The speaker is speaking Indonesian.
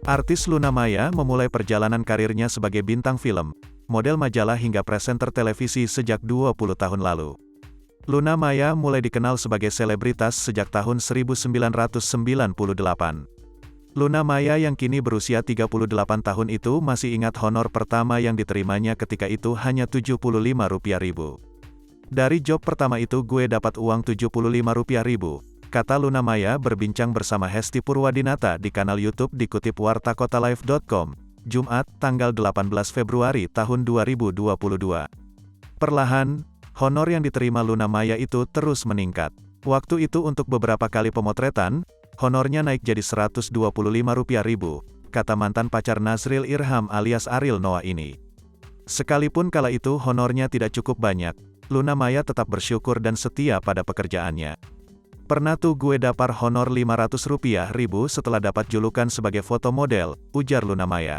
Artis Luna Maya memulai perjalanan karirnya sebagai bintang film, model majalah hingga presenter televisi sejak 20 tahun lalu. Luna Maya mulai dikenal sebagai selebritas sejak tahun 1998. Luna Maya yang kini berusia 38 tahun itu masih ingat honor pertama yang diterimanya ketika itu hanya Rp75.000. Dari job pertama itu gue dapat uang Rp75.000, kata Luna Maya berbincang bersama Hesti Purwadinata di kanal YouTube dikutip wartakotalive.com, Jumat, tanggal 18 Februari tahun 2022. Perlahan, honor yang diterima Luna Maya itu terus meningkat. Waktu itu untuk beberapa kali pemotretan, honornya naik jadi Rp125.000, kata mantan pacar Nazril Irham alias Ariel Noah ini. Sekalipun kala itu honornya tidak cukup banyak, Luna Maya tetap bersyukur dan setia pada pekerjaannya. Pernah tuh gue dapat honor Rp500.000 setelah dapat julukan sebagai foto model, ujar Luna Maya.